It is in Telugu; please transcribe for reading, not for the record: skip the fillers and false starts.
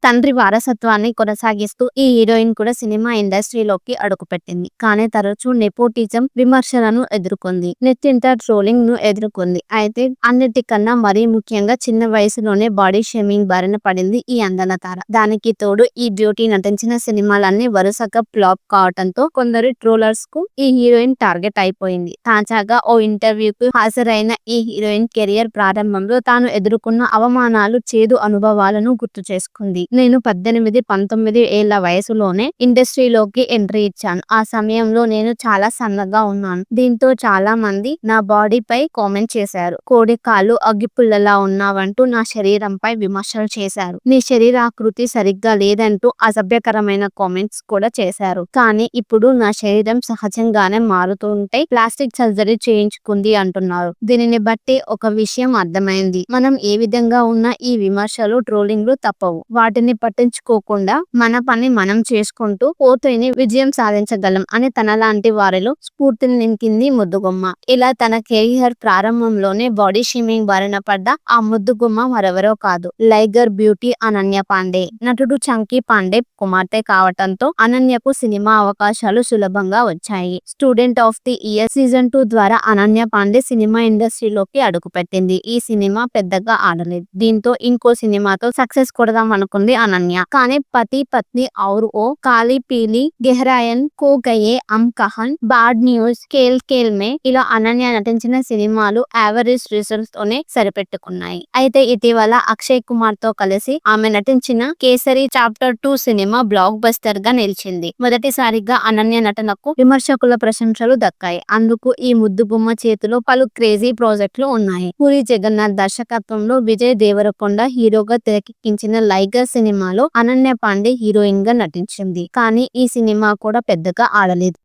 తండ్రి వారసత్వాన్ని కొనసాగిస్తూ ఈ హీరోయిన్ కూడా సినిమా ఇండస్ట్రీలోకి అడుగుపెట్టింది. కానీ తరచూ నెపోటిజం విమర్శలను ఎదుర్కొంది. నెట్టింట ట్రోలింగ్ ను ఎదుర్కొంది. అయితే అన్నిటికన్నా మరీ ముఖ్యంగా చిన్న వయసులోనే బాడీ షేమింగ్ బారిన పడింది ఈ అందన తార. దానికి తోడు ఈ బ్యూటీ నటించిన సినిమాలన్నీ వరుసగా ఫ్లాప్ కావడంతో కొందరు ట్రోలర్స్ కు ఈ హీరోయిన్ టార్గెట్ అయిపోయింది. తాజాగా ఓ ఇంటర్వ్యూకు హాజరైన ఈ హీరోయిన్ కెరియర్ ప్రారంభంలో తాను ఎదుర్కొన్న అవమానాలు, చేదు అనుభవాలను గుర్తు చేసుకుంది. నేను 18-19 ఏళ్ల వయసులోనే ఇండస్ట్రీలోకి ఎంట్రీ ఇచ్చాను. ఆ సమయంలో నేను చాలా సన్నగా ఉన్నాను. దీంతో చాలా మంది నా బాడీపై కామెంట్ చేశారు. కోడి కాళ్ళు అగ్గిపుల్లలా ఉన్నావంటూ నా శరీరంపై విమర్శలు చేశారు. నీ శరీరాకృతి సరిగ్గా లేదంటూ అసభ్యకరమైన కామెంట్స్ కూడా చేశారు. కానీ ఇప్పుడు నా శరీరం సహజంగానే మారుతుంటే ప్లాస్టిక్ సర్జరీ చేయించుకుంది అంటున్నారు. దీనిని బట్టి ఒక విషయం అర్థమైంది. మనం ఏ విధంగా ఉన్నా ఈ విమర్శలు, ట్రోలింగ్లు తప్పవు. వాటిని పట్టించుకోకుండా మన పని మనం చేసుకుంటూ పోతేనే విజయం సాధించగలం అని తనలాంటి వారిలో స్ఫూర్తిని నింపింది ముద్దుగుమ్మ. ఇలా తన కెరియర్ ప్రారంభంలోనే బాడీ షేమింగ్ బారిన పడ్డ ఆ ముద్దుగుమ్మ మరెవరో కాదు, లైగర్ బ్యూటీ అనన్య పాండే. నటుడు చంకీ పాండే కుమార్తె కావటంతో అనన్యకు సినిమా అవకాశాలు సులభంగా వచ్చాయి. Student of the year season 2 ద్వారా అనన్య పాండే సినిమా ఇండస్ట్రీలోకి అడుగుపెట్టింది. ఈ సినిమా పెద్దగా ఆడలేదు. దీంతో ఇంకో సినిమాతో సక్సెస్ కొడదాం అనుకుంది అనన్య. కానీ పతి పత్ని ఔర్ ఓ కాలి పీలి గెహరాయన్ కో గయే అమ్ కహన్, బాడ్ న్యూస్, కేల్ కేల్ మే ఇలా అనన్య నటించిన సినిమాలు యావరేజ్ రిజల్ట్స్ తోనే సరిపెట్టుకున్నాయి. అయితే ఇటీవల అక్షయ్ కుమార్ తో కలిసి ఆమె నటించిన kesari chapter 2 cinema block buster గా నిలిచింది. మొదటిసారిగా అనన్య నటనకు విమర్శకుల ప్రశంసలు దక్కాయి. అందుకు ఈ ముద్దుగుమ్మ చేతిలో పలు క్రేజీ ప్రాజెక్టులు ఉన్నాయి. పూరి జగన్నాథ్ దర్శకత్వంలో విజయ్ దేవరకొండ హీరోగా తెరకెక్కించిన లైగర్ సినిమాలో అనన్య పాండే హీరోయిన్ గా నటించింది. కానీ ఈ సినిమా కూడా పెద్దగా ఆడలేదు.